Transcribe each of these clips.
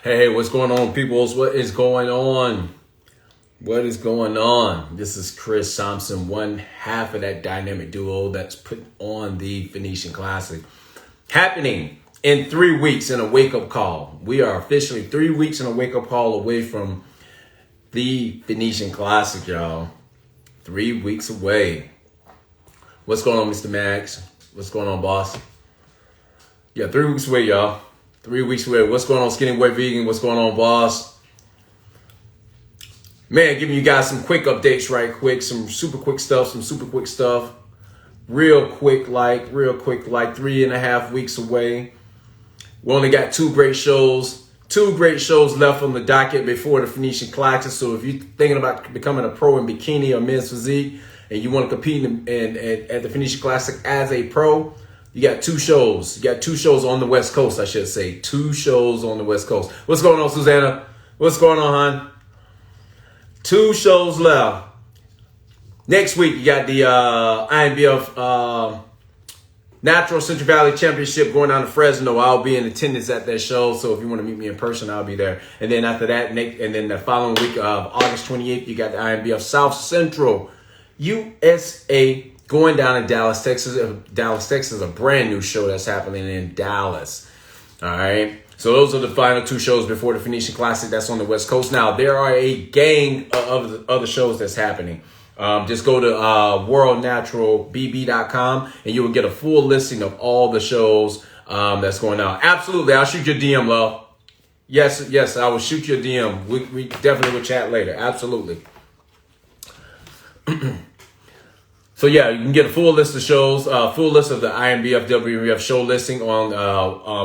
Hey, what's going on, peoples? What is going on? What is going on? This is Chris Thompson, one half of that dynamic duo that's put on the Phoenician Classic. Happening in 3 weeks in a wake-up call. We are officially 3 weeks in a wake-up call away from the Phoenician Classic, y'all. 3 weeks away. What's going on, Mr. Max? What's going on, boss? Yeah, 3 weeks away, y'all. 3 weeks away. What's going on, Skinny White Vegan? What's going on, boss? Man, giving you guys some quick updates right quick. Some super quick stuff. Real quick, like 3.5 weeks away. We only got two great shows left on the docket before the Phoenician Classic. So if you're thinking about becoming a pro in bikini or men's physique and you want to compete at the Phoenician Classic as a pro, you got two shows. You got two shows on the West Coast, I should say. 2 shows on the West Coast. What's going on, Susanna? What's going on, hon? 2 shows left. Next week, you got the Inbf Natural Central Valley Championship going down to Fresno. I'll be in attendance at that show. So if you want to meet me in person, I'll be there. And then after that, and then the following week of August 28th, you got the Inbf South Central USA going down in Dallas, Texas. Dallas, Texas, a brand new show that's happening in Dallas. All right. So those are the final 2 shows before the Phoenician Classic. That's on the West Coast. Now, there are a gang of other shows that's happening. Just go to worldnaturalbb.com and you will get a full listing of all the shows that's going on. Absolutely. I'll shoot your DM, love. Yes, I will shoot your DM. We definitely will chat later. Absolutely. So yeah, you can get a full list of shows, full list of the INBF WMF show listing on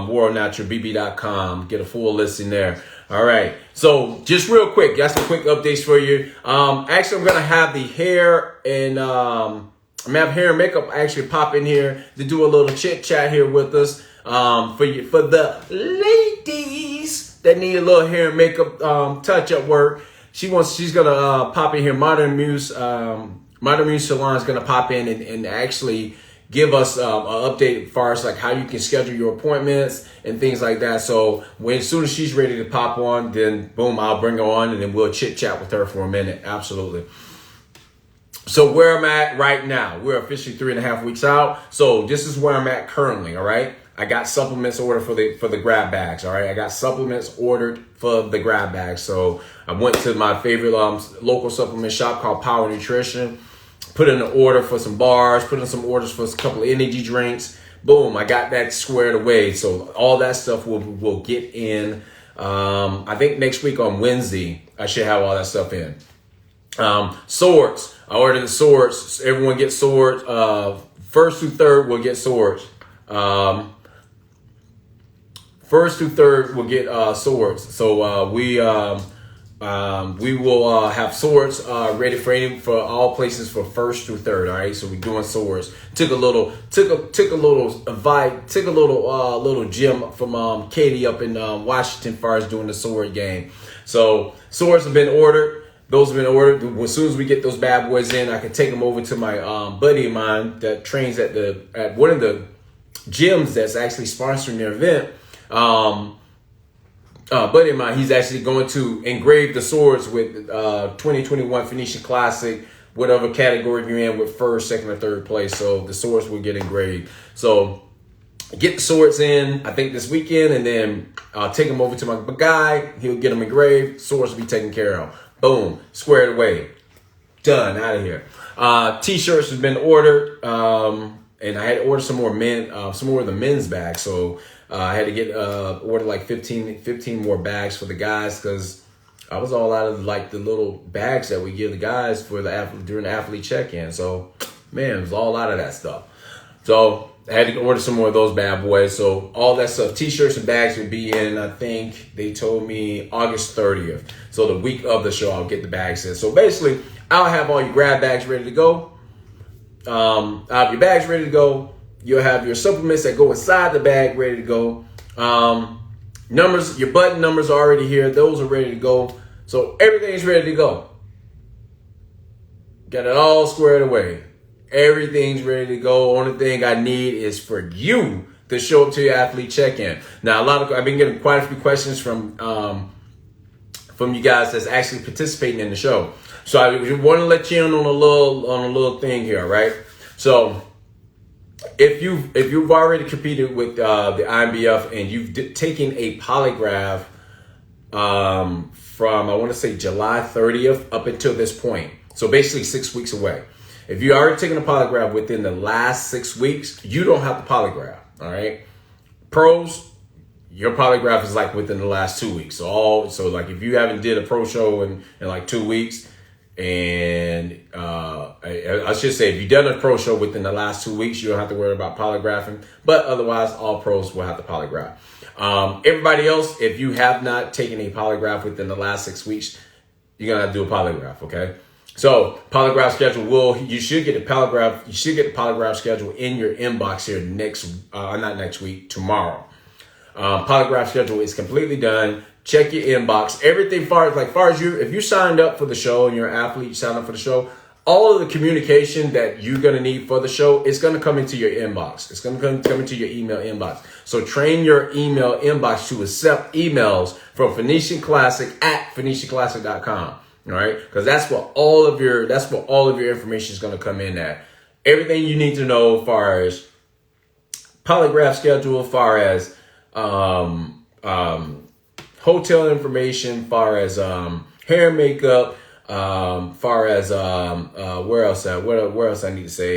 worldnaturalbb.com. Get a full listing there. All right. So just real quick, got some quick updates for you. Actually, I'm gonna have the hair and I'm gonna have hair and makeup actually pop in here to do a little chit chat here with us. For the ladies that need a little hair and makeup touch up work, she's gonna pop in here. Modern Muse Salon is going to pop in and actually give us an update as far as like how you can schedule your appointments and things like that. So as soon as she's ready to pop on, then boom, I'll bring her on and then we'll chit chat with her for a minute. Absolutely. So where I'm at right now, we're officially 3.5 weeks out. So this is where I'm at currently. All right. I got supplements ordered for the grab bags. All right. I got supplements ordered for the grab bags. So I went to my favorite local supplement shop called Power Nutrition. Put in an order for some bars, put in some orders for a couple of energy drinks. Boom, I got that squared away. So all that stuff will get in. I think next week on Wednesday, I should have all that stuff in. Swords, I ordered the swords. Everyone gets swords. 1st through 3rd will get swords. 1st through 3rd will get swords. So we will have swords ready for all places for 1st through 3rd. All right, so we're doing swords. Took a little gym from Katie up in Washington, far as doing the sword game. So swords have been ordered. Those have been ordered. As soon as we get those bad boys in, I can take them over to my buddy of mine that trains at one of the gyms that's actually sponsoring their event. Buddy of mine, he's actually going to engrave the swords with 2021 Phoenician Classic, whatever category you're in, with 1st, 2nd, or 3rd place. So the swords will get engraved. So get the swords in, I think this weekend, and then I'll take them over to my guy. He'll get them engraved. Swords will be taken care of. Boom, squared away. Done, out of here. T-shirts have been ordered, and I had to order some more of the men's bags. So I had to get order like 15 more bags for the guys because I was all out of like the little bags that we give the guys for during the athlete check-in. So man, it was all out of that stuff. So I had to order some more of those bad boys. So all that stuff, T-shirts and bags would be in, I think they told me August 30th. So the week of the show, I'll get the bags in. So basically, I'll have all your grab bags ready to go. I'll have your bags ready to go. You'll have your supplements that go inside the bag ready to go. Numbers, your button numbers are already here. Those are ready to go. So everything's ready to go. Got it all squared away. Everything's ready to go. Only thing I need is for you to show up to your athlete check-in. Now, I've been getting quite a few questions from you guys that's actually participating in the show. So I want to let you in on a little thing here, right? So if you've already competed with the Inbf and you've taken a polygraph from, I want to say, July 30th up until this point, so basically 6 weeks away. If you already taken a polygraph within the last 6 weeks, you don't have the polygraph. All right, pros, your polygraph is like within the last 2 weeks. So like if you haven't did a pro show in like 2 weeks, and I should say if you've done a pro show within the last 2 weeks, you don't have to worry about polygraphing. But otherwise, all pros will have to polygraph. Everybody else, if you have not taken a polygraph within the last 6 weeks, you're gonna have to do a polygraph. Okay. So polygraph schedule you should get the polygraph schedule in your inbox here not next week, tomorrow. Polygraph schedule is completely done. Check your inbox. Everything far as you, if you signed up for the show and you're an athlete, you signed up for the show, all of the communication that you're going to need for the show is going to come into your inbox. It's going to come into your email inbox. So train your email inbox to accept emails from Phoenician Classic at PhoenicianClassic.com. All right, because that's what all of your information is going to come in at. Everything you need to know as far as polygraph schedule, as far as hotel information, far as hair and makeup, far as where else I need to say,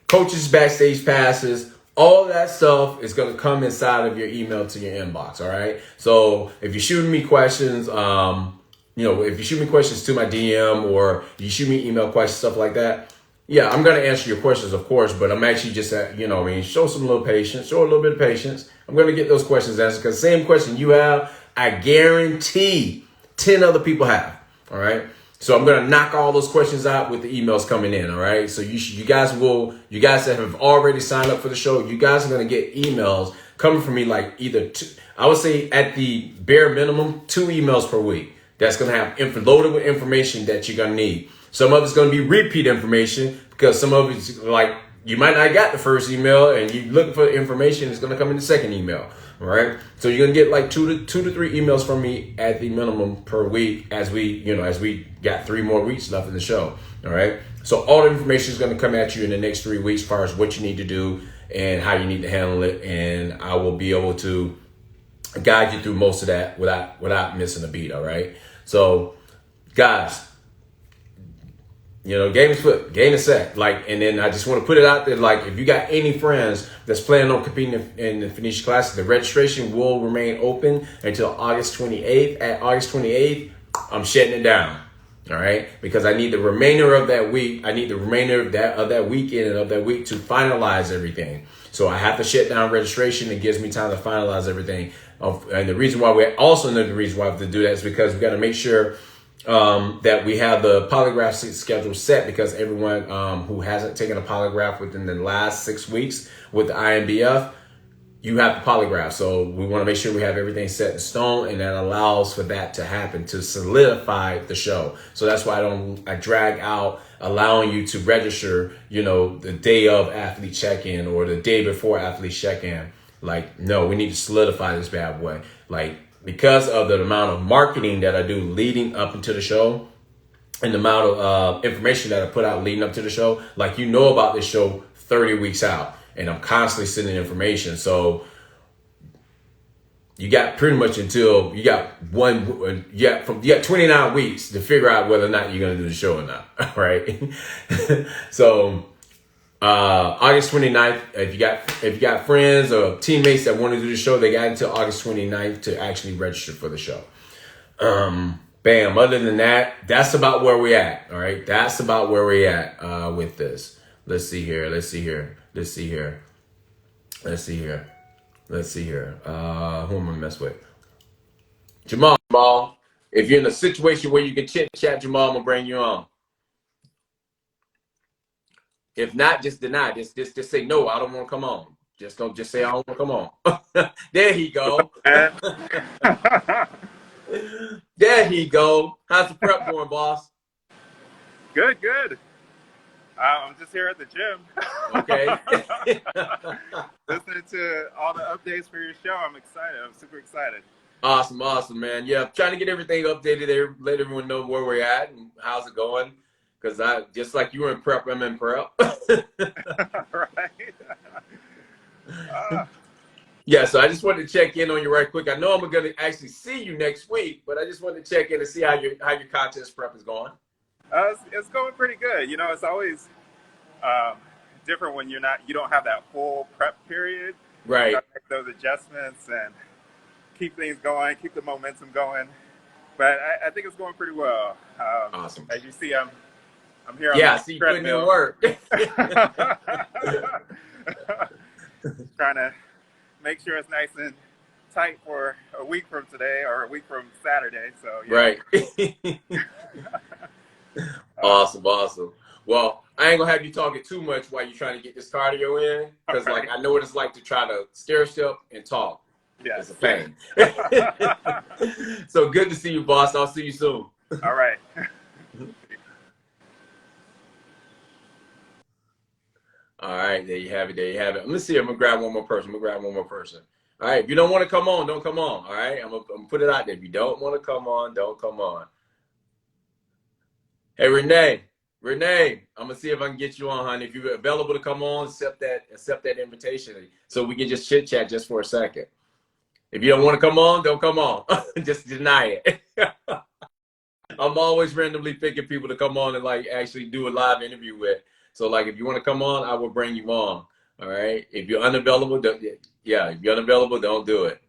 coaches backstage passes. All that stuff is going to come inside of your email to your inbox. All right. So if you're shooting me questions, if you shoot me questions to my DM or you shoot me email questions, stuff like that, yeah, I'm going to answer your questions, of course, but I'm actually just, show a little bit of patience. I'm going to get those questions answered because the same question you have, I guarantee 10 other people have. All right. So I'm going to knock all those questions out with the emails coming in. All right. So you guys that have already signed up for the show, you guys are going to get emails coming from me, like either I would say at the bare minimum, 2 emails per week. That's going to have loaded with information that you're going to need. Some of it's going to be repeat information because some of it's like you might not got the first email and you're looking for the information. It's going to come in the second email. All right. So you're going to get like two to three emails from me at the minimum per week as we got 3 more weeks left in the show. All right. So all the information is going to come at you in the next 3 weeks as far as what you need to do and how you need to handle it. And I will be able to guide you through most of that without missing a beat. All right. So guys, game is flipped, game is set. And then I just want to put it out there. Like, if you got any friends that's planning on competing in the Phoenician Classic, the registration will remain open until August 28th. At August 28th, I'm shutting it down. All right, because I need the remainder of that week. I need the remainder of that weekend and of that week to finalize everything. So I have to shut down registration. It gives me time to finalize everything. And the reason why we have to do that is because we got to make sure that we have the polygraph schedule set, because everyone who hasn't taken a polygraph within the last 6 weeks with the Inbf, you have the polygraph. So we want to make sure we have everything set in stone, and that allows for that to happen, to solidify the show. So that's why I drag out allowing you to register, the day of athlete check-in or the day before athlete check-in. No, we need to solidify this bad boy. Because of the amount of marketing that I do leading up into the show and the amount of information that I put out leading up to the show, about this show 30 weeks out, and I'm constantly sending information. So you got pretty much until you got 29 weeks to figure out whether or not you're going to do the show or not. All right. So August 29th, if you got friends or teammates that want to do the show, they got until August 29th to actually register for the show. Bam. Other than that, that's about where we at. All right. That's about where we at with this. Let's see here. Who am I gonna mess with? Jamal. If you're in a situation where you can chit chat, Jamal, I'm gonna bring you on. If not, just deny. Just say no. I don't want to come on. Just say I don't want to come on. There he go. There he go. How's the prep going, boss? Good. I'm just here at the gym. Okay. Listening to all the updates for your show. I'm excited. I'm super excited. Awesome, awesome, man. Yeah, trying to get everything updated there, let everyone know where we're at and how's it going. Because I just like you were in prep, I'm in prep. Right. Yeah, so I just wanted to check in on you right quick. I know I'm gonna actually see you next week, but I just wanted to check in and see how your contest prep is going. It's going pretty good. You know, it's always different when you don't have that full prep period. You Right. got to make those adjustments and keep things going, keep the momentum going. But I think it's going pretty well. Awesome. As you see, I'm here on Yeah, I the see you putting in treadmill. work. Trying to make sure it's nice and tight for a week from today or a week from Saturday. So yeah. Right. Awesome, awesome. Well, I ain't gonna have you talking too much while you're trying to get this cardio in, because like I know what it's like to try to stair step and talk. Yes. It's a pain. So good to see you, boss. I'll see you soon. All right. All right, there you have it. There you have it. Let me see. I'm gonna grab one more person. All right. If you don't want to come on, don't come on. All right. I'm gonna put it out there. If you don't want to come on, don't come on. Hey, Renee. Renee, I'm gonna see if I can get you on, honey. If you're available to come on, accept that invitation, so we can just chit chat just for a second. If you don't want to come on, don't come on. Just deny it. I'm always randomly picking people to come on and like actually do a live interview with. So like, if you want to come on, I will bring you on. All right. If you're unavailable, yeah. If you're unavailable, don't do it.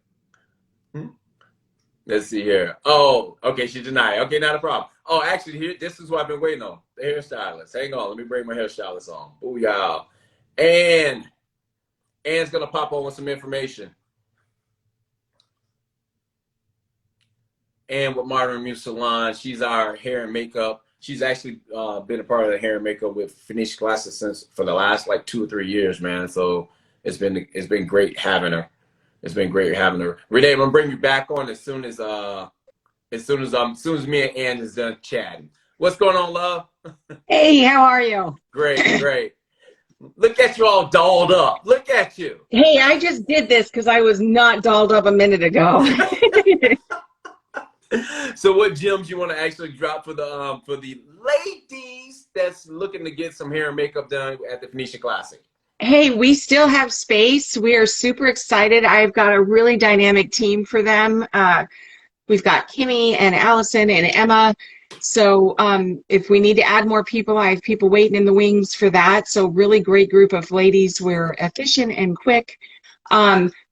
Let's see here. Oh, okay. She denied. Okay, not a problem. Oh, actually, here, this is what I've been waiting on. The hairstylist. Hang on. Let me bring my hairstylist on. Booyah. And Ann's going to pop on with some information. And with Modern Muse Salon, she's our hair and makeup. She's actually been a part of the hair and makeup with Phoenician Classic for the last like 2 or 3 years, man. So it's been great having her. It's been great having her. Renee, I'm gonna bring you back on as soon as me and Ann is done chatting. What's going on, love? Hey, how are you? Great, great. Look at you all dolled up. Look at you. Hey, I just did this because I was not dolled up a minute ago. So what gems you want to actually drop for the ladies that's looking to get some hair and makeup done at the Phoenician Classic? Hey, we still have space. We are super excited. I've got a really dynamic team for them. We've got Kimmy and Allison and Emma. So if we need to add more people, I have people waiting in the wings for that. So really great group of ladies. We're efficient and quick.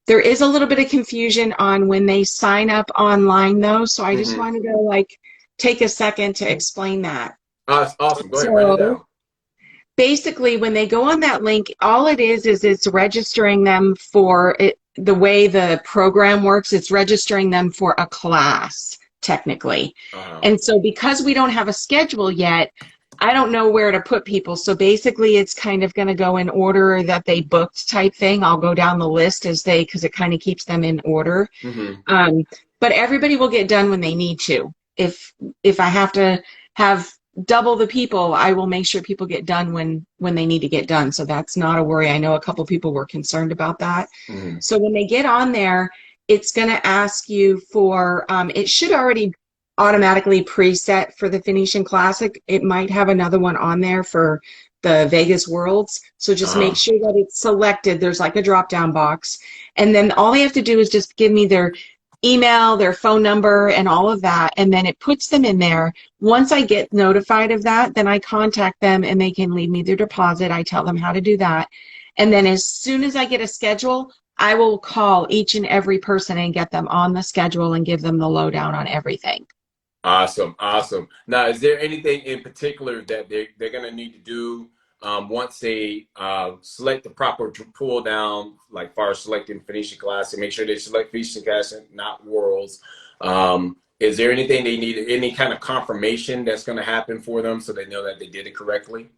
There is a little bit of confusion on when they sign up online, though. So I just wanted to like take a second to explain that. Awesome. Go ahead, write it down. Basically, when they go on that link, all it is it's registering them for it. The way the program works, it's registering them for a class, technically. And so because we don't have a schedule yet, I don't know where to put people. So basically, it's kind of going to go in order that they booked type thing. I'll go down the list because it kind of keeps them in order. But everybody will get done when they need to. If I have to have double the people, I will make sure people get done when they need to get done. So that's not a worry. I know a couple people were concerned about that. So when they get on there, it's going to ask you for, it should already automatically preset for the Phoenician Classic. It might have another one on there for the Vegas Worlds. So just make sure that it's selected. There's like a drop-down box. And then all they have to do is just give me their email, their phone number, and all of that, and then it puts them in there. Once I get notified of that, then I contact them and they can leave me their deposit. I tell them how to do that. And then as soon as I get a schedule, I will call each and every person and get them on the schedule and give them the lowdown on everything. Awesome. Now, is there anything in particular that they're going to need to do once they select the proper pull down, like far as selecting Phoenician Classic, make sure they select Phoenician Classic, not Worlds. Is there anything they need, any kind of confirmation that's going to happen for them so they know that they did it correctly?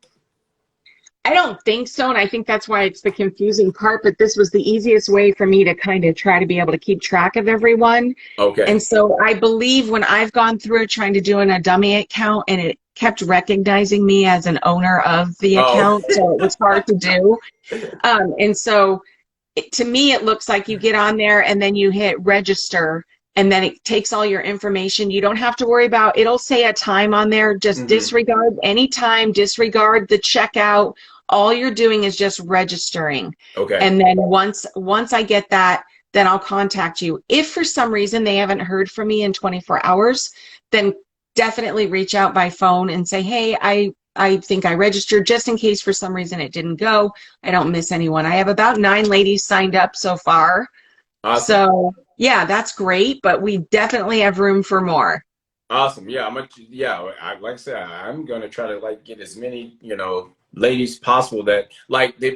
I don't think so, and I think that's why it's the confusing part, but this was the easiest way for me to kind of try to be able to keep track of everyone. Okay. And so I believe when I've gone through trying to do a dummy account and it kept recognizing me as an owner of the Oh, account, so it was hard to do. And so to me, it looks like you get on there and then you hit register, and then it takes all your information. You don't have to worry about, it'll say a time on there. Just disregard any time, disregard the checkout. All you're doing is just registering. okay. And then once I get that, then I'll contact you. If for some reason they haven't heard from me in 24 hours, then definitely reach out by phone and say, hey, I think I registered, just in case for some reason it didn't go. I don't miss anyone. I have about 9 ladies signed up so far. Awesome. So yeah, that's great, but we definitely have room for more. Awesome. Yeah, like I said, I'm gonna try to like get as many, ladies possible that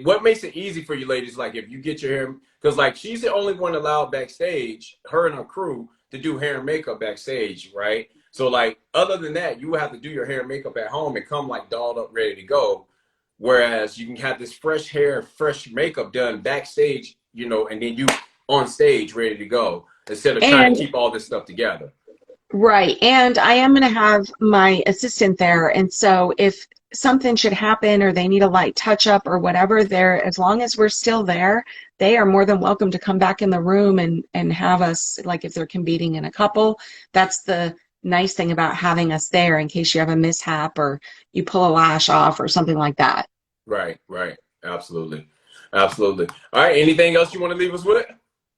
what makes it easy for you ladies, like if you get your hair, because like she's the only one allowed backstage, her and her crew, to do hair and makeup backstage, right? So like other than that, you have to do your hair and makeup at home and come like dolled up, ready to go. Whereas you can have this fresh hair, fresh makeup done backstage, and then you on stage ready to go instead of trying to keep all this stuff together. Right. And I am going to have my assistant there. And so if something should happen or they need a light touch up or whatever, there, as long as we're still there, they are more than welcome to come back in the room and have us, like if they're competing in a couple. That's the nice thing about having us there in case you have a mishap or you pull a lash off or something like that. Right. Absolutely. All right. Anything else you want to leave us with?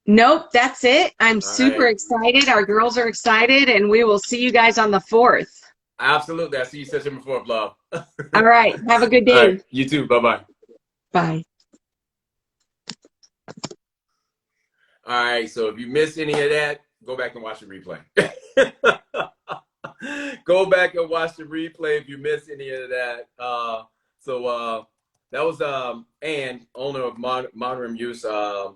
Nope, that's it. I'm super excited. Our girls are excited, and we will see you guys on the 4th. Absolutely. I'll see you September 4th, love. All right. Have a good day. All right. You too. Bye-bye. Bye. All right. So if you missed any of that, go back and watch the replay. Go back and watch the replay if you missed any of that. That was Ann, owner of Modern Use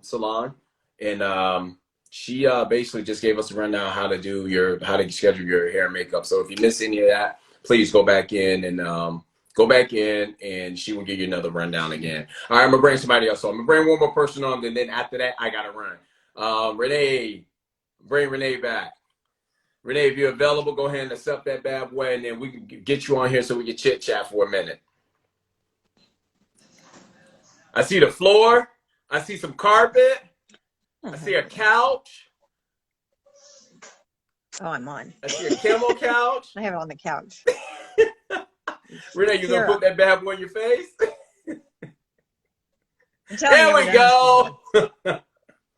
Salon. And she basically just gave us a rundown how to schedule your hair and makeup. So if you missed any of that, please go back in and she will give you another rundown again. All right, I'm gonna bring somebody else on. I'm gonna bring one more person on, and then after that, I gotta run. Renee, bring Renee back. Renee, if you're available, go ahead and accept that bad boy, and then we can get you on here so we can chit chat for a minute. I see the floor. I see some carpet. I see a couch. Oh, I'm on. I see a camel couch. I have it on the couch. Renee, you gonna put that bad boy in your face? There we go.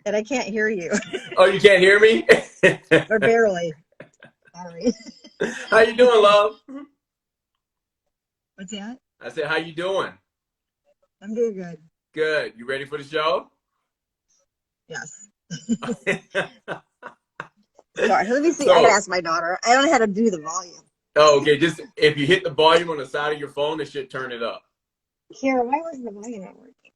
And I can't hear you. Oh, you can't hear me? Or barely. Sorry. How you doing, love? What's that? I said, how you doing? I'm doing good. Good. You ready for the show? Yes. Sorry, let me see. I gotta ask my daughter. I don't know how to do the volume. Oh, okay. Just if you hit the volume on the side of your phone, it should turn it up. Kara, why wasn't the volume not working?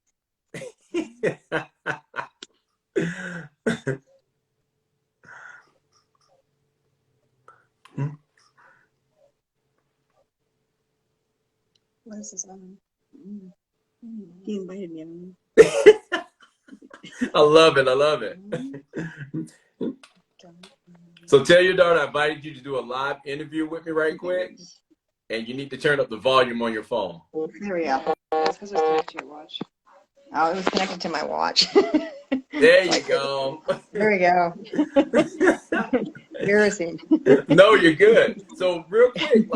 What is this on? He invited me on. I love it. So tell your daughter I invited you to do a live interview with me right quick, and you need to turn up the volume on your phone. There we go. That's because it's connected to your watch. Oh, it was connected to my watch. There you go. There we go. Embarrassing. No, you're good. So real quick,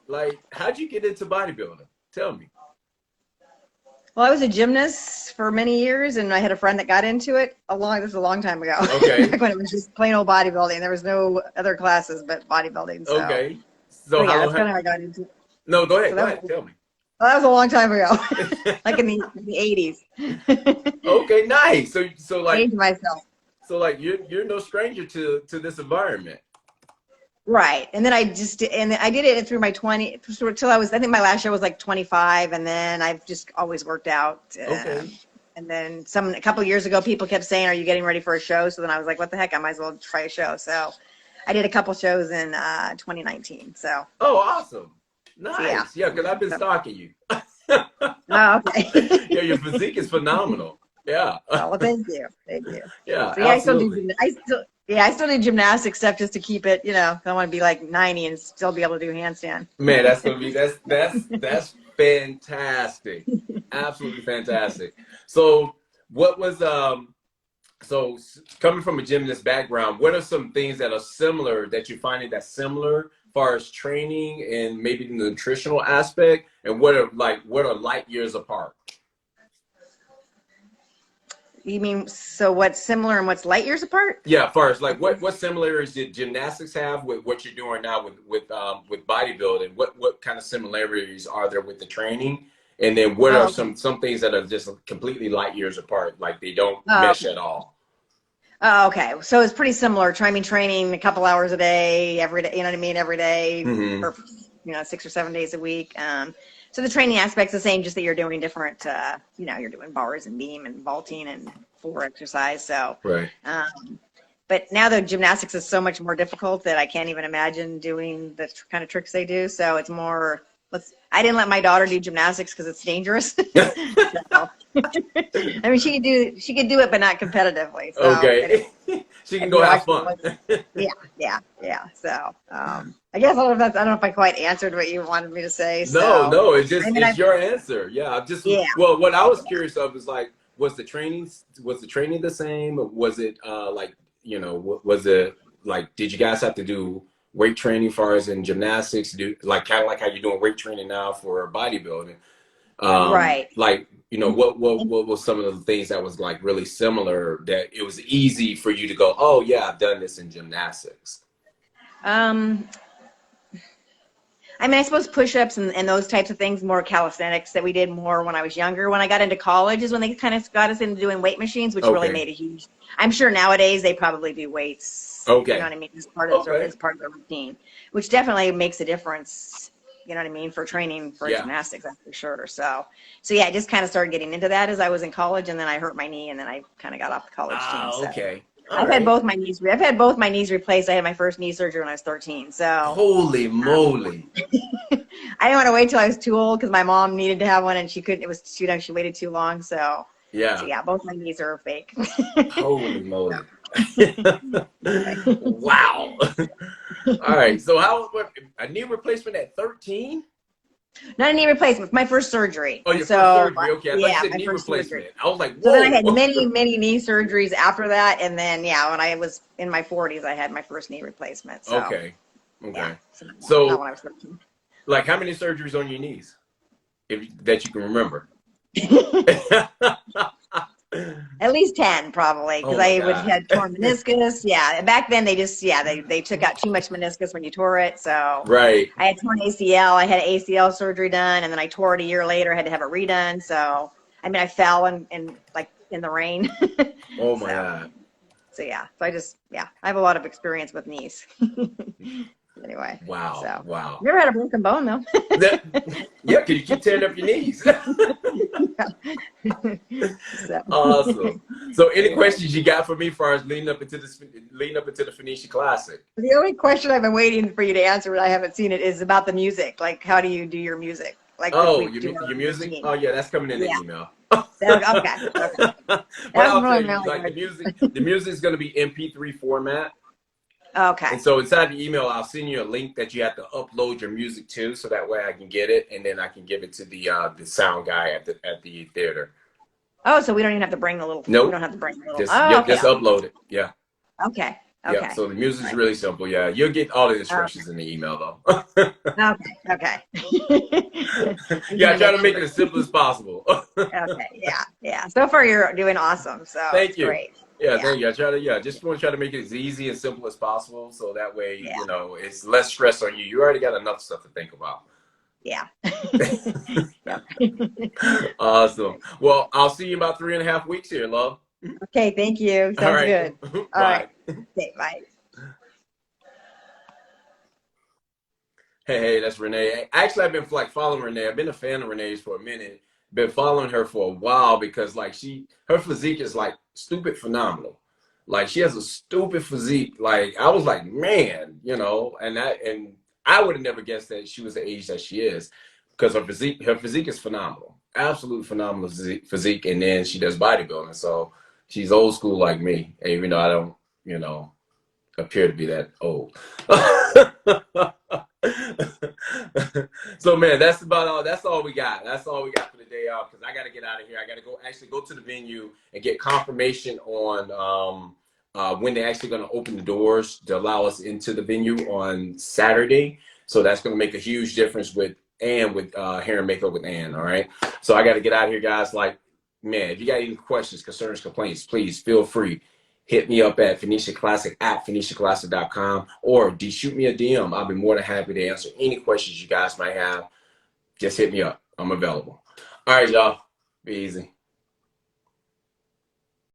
like how'd you get into bodybuilding? Tell me. Well, I was a gymnast for many years, and I had a friend that got into it this was a long time ago. Okay. Back when it was just plain old bodybuilding. There was no other classes but bodybuilding. So. Okay. So yeah, that's kind of how I got into it. No, go ahead. Tell me. Well, that was a long time ago, like in the 80s. Okay, nice. So like. Changed myself. So like you're no stranger to this environment. Right. And then I did it through my 20s, till I think my last show was like 25, and then I've just always worked out. Okay. And then a couple of years ago, people kept saying, "Are you getting ready for a show?" So then I was like, "What the heck? I might as well try a show." So I did a couple shows in 2019. So. Oh, awesome. Nice. Yeah, because I've been stalking you. Oh, okay. Yeah, your physique is phenomenal. Yeah. Oh, well, thank you. Yeah. So, yeah, Yeah, I still do gymnastic stuff just to keep it, you know, I want to be like 90 and still be able to do handstand. Man, that's gonna be that's fantastic. Absolutely fantastic. So what was coming from a gymnast background, what are some things that are similar that you're finding that's similar as far as training and maybe the nutritional aspect, and what are light years apart? You mean, so what's similar and what's light years apart? Yeah, as far as like what similarities did gymnastics have with what you're doing now with bodybuilding? What kind of similarities are there with the training? And then what are some things that are just completely light years apart, like they don't mesh at all? Oh, okay. So it's pretty similar. Training a couple hours a day, every day, you know what I mean? Every day, or, you know, 6 or 7 days a week. So the training aspect's the same, just that you're doing different, you know, you're doing bars and beam and vaulting and floor exercise. So, right. But now the gymnastics is so much more difficult that I can't even imagine doing the kind of tricks they do. So it's more, I didn't let my daughter do gymnastics because it's dangerous. So, I mean, she could do it, but not competitively. So, okay. She can go have fun. Yeah. So, I guess I don't know if I quite answered what you wanted me to say. No, it's just, it's your answer. Yeah. Well, what I was curious of is like, was the training the same? Was it, like, you know, was it like, did you guys have to do weight training far as in gymnastics, like kind of like how you're doing weight training now for bodybuilding? Right. Like, you know, what was some of the things that was like really similar that it was easy for you to go, oh yeah, I've done this in gymnastics? I mean, I suppose push-ups and those types of things, more calisthenics that we did more when I was younger. When I got into college is when they kind of got us into doing weight machines, which really made a huge, I'm sure nowadays they probably do weights. Okay. You know what I mean? As part of their routine, which definitely makes a difference, you know what I mean, for training for gymnastics, that's for sure. So yeah, I just kind of started getting into that as I was in college, and then I hurt my knee, and then I kind of got off the college team. So. Okay. I've had both my knees replaced. I had my first knee surgery when I was 13. So holy moly. I didn't want to wait till I was too old because my mom needed to have one and she couldn't. It was too young. She waited too long. So yeah, both my knees are fake. Holy moly. Wow. All right. So a knee replacement at 13? Not a knee replacement. My first surgery. Oh, your first surgery. Okay. I thought knee replacement. Surgery. I was like, whoa. So then I had many knee surgeries after that, and then when I was in my 40s, I had my first knee replacement. So, okay. Yeah, so not when I was 13. Like, how many surgeries on your knees, that you can remember? At least 10, probably, because I had torn meniscus. Yeah, back then they just they took out too much meniscus when you tore it. So right. I had torn ACL. I had ACL surgery done, and then I tore it a year later. I had to have it redone. So I mean, I fell and like in the rain. Oh my God. So I have a lot of experience with knees. Anyway. Wow. So. Wow. Never had a broken bone though. Yeah, because you keep tearing up your knees. Awesome. So, any questions you got for me as far as leading up into the Phoenician Classic? The only question I've been waiting for you to answer, but I haven't seen it, is about the music. Like, how do you do your music? Like, your music? Oh yeah, that's coming in the email. Okay. But I'll tell you, like the music's going to be MP3 format. Okay. And so inside the email, I'll send you a link that you have to upload your music to, so that way I can get it, and then I can give it to the sound guy at the theater. Oh, so we don't even have to bring the little. Nope. We don't have to bring the little. Just upload it. Yeah. Okay. Yeah. So the music's really simple. Yeah, you'll get all the instructions in the email though. Okay. Yeah, I try to make it as simple as possible. Okay. Yeah. So far, you're doing awesome. So thank you. Great. Yeah, thank you. I just want to try to make it as easy and simple as possible, so that way you know it's less stress on you. You already got enough stuff to think about. Yeah. Awesome. Well, I'll see you in about 3.5 weeks here, love. Okay, thank you. Sounds good. All right. Okay, bye. Hey, that's Renee. Actually, I've been following Renee. I've been a fan of Renee's for a minute. Been following her for a while because like her physique is like stupid phenomenal. Like she has a stupid physique. Like I was like, man, you know, and I would have never guessed that she was the age that she is, because her physique is phenomenal. Absolute phenomenal physique. And then she does bodybuilding. So she's old school like me. And even though I don't, you know, appear to be that old. So man, that's about all. That's all we got. That's all we got for the day off, because I got to get out of here. I got to go to the venue and get confirmation on when they're actually going to open the doors to allow us into the venue on Saturday. So that's going to make a huge difference with hair and makeup with Ann. All right. So I got to get out of here, guys. Like, man, if you got any questions, concerns, complaints, please feel free. Hit me up at Phoenician Classic at PhoenicianClassic.com, or shoot me a DM. I'll be more than happy to answer any questions you guys might have. Just hit me up. I'm available. All right, y'all. Be easy.